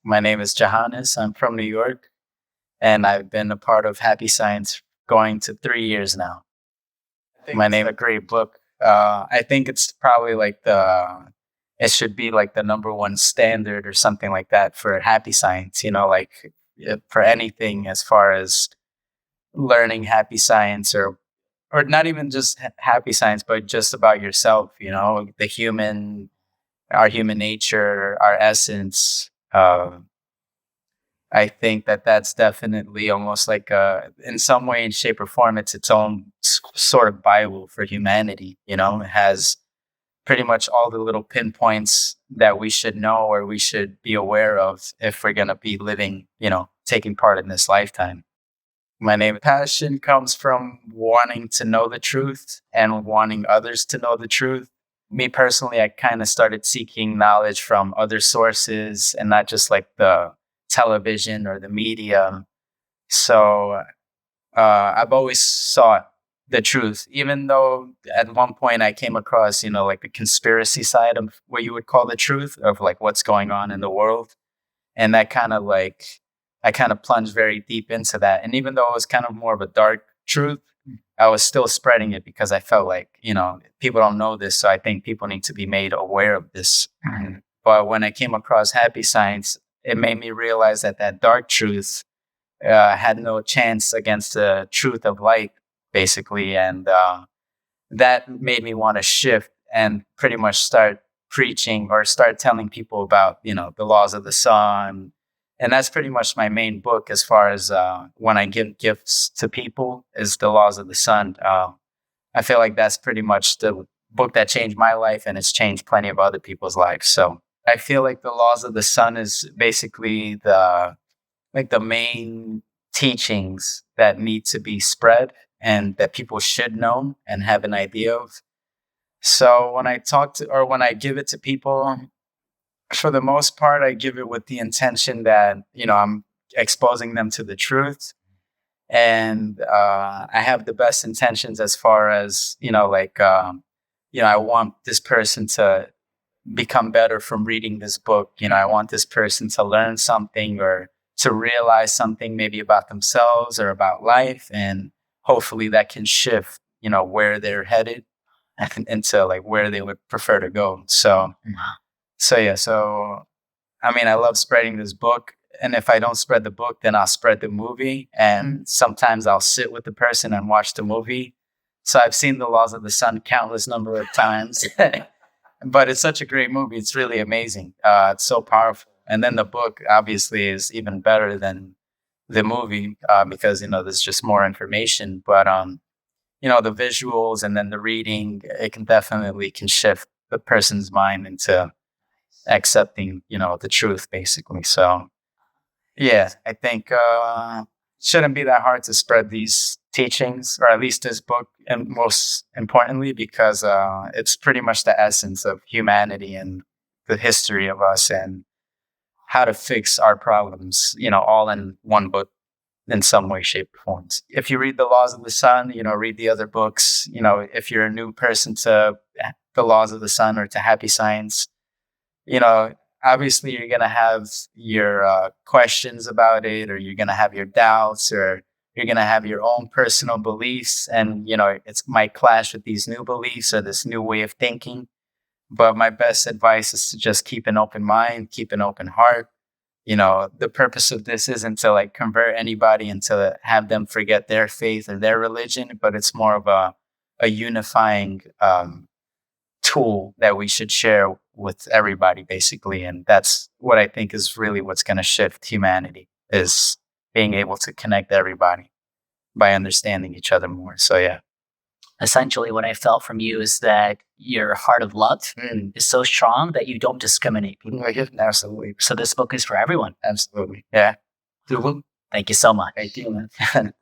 My name is Johannes. I'm from New York, and I've been a part of Happy Science going to 3 years now. My name is a great book. I think it's probably it should be like the number one standard or something like that for Happy Science, for anything as far as learning Happy Science or not even just Happy Science, but just about yourself, our human nature, our essence. I think that that's definitely almost in some way, in shape or form, it's its own sort of Bible for humanity. It has pretty much all the little pinpoints that we should know or we should be aware of if we're going to be living, taking part in this lifetime. My name, passion comes from wanting to know the truth and wanting others to know the truth. Me personally, I kind of started seeking knowledge from other sources and not just like the television or the media. So I've always sought the truth, even though at one point I came across, like the conspiracy side of what you would call the truth of like what's going on in the world. And that I kind of plunged very deep into that. And even though it was kind of more of a dark truth, I was still spreading it because I felt like, people don't know this. So I think people need to be made aware of this. Mm-hmm. But when I came across Happy Science, it made me realize that that dark truth had no chance against the truth of light, basically. And that made me want to shift and pretty much start preaching or start telling people about, the laws of the sun. And that's pretty much my main book as far as when I give gifts to people is the laws of the sun. I feel like that's pretty much the book that changed my life, and it's changed plenty of other people's lives. So I feel like the laws of the sun is basically the main teachings that need to be spread and that people should know and have an idea of. So when I give it to people, for the most part, I give it with the intention that, I'm exposing them to the truth. And I have the best intentions as far as, I want this person to become better from reading this book. I want this person to learn something or to realize something maybe about themselves or about life. And hopefully that can shift, where they're headed and into like where they would prefer to go. So I love spreading this book. And if I don't spread the book, then I'll spread the movie. And sometimes I'll sit with the person and watch the movie. So I've seen The Laws of the Sun countless number of times. But it's such a great movie. It's really amazing. It's so powerful. And then the book obviously is even better than the movie because, there's just more information. But, the visuals and then the reading, it can shift the person's mind into accepting, the truth, basically. So, yeah, I think it shouldn't be that hard to spread these teachings, or at least this book, and most importantly, because it's pretty much the essence of humanity and the history of us and how to fix our problems, all in one book in some way, shape, or form. If you read The Laws of the Sun, read the other books. If you're a new person to The Laws of the Sun or to Happy Science, obviously you're going to have your questions about it, or you're going to have your doubts, or you're going to have your own personal beliefs. And, it might clash with these new beliefs or this new way of thinking. But my best advice is to just keep an open mind, keep an open heart. The purpose of this isn't to like convert anybody and to have them forget their faith or their religion, but it's more of a unifying tool that we should share with everybody, basically. And that's what I think is really what's going to shift humanity, is being able to connect everybody by understanding each other more. So, yeah. Essentially, what I felt from you is that your heart of love is so strong that you don't discriminate people. Absolutely. So this book is for everyone. Absolutely. Yeah. Thank you so much. Thank you, man.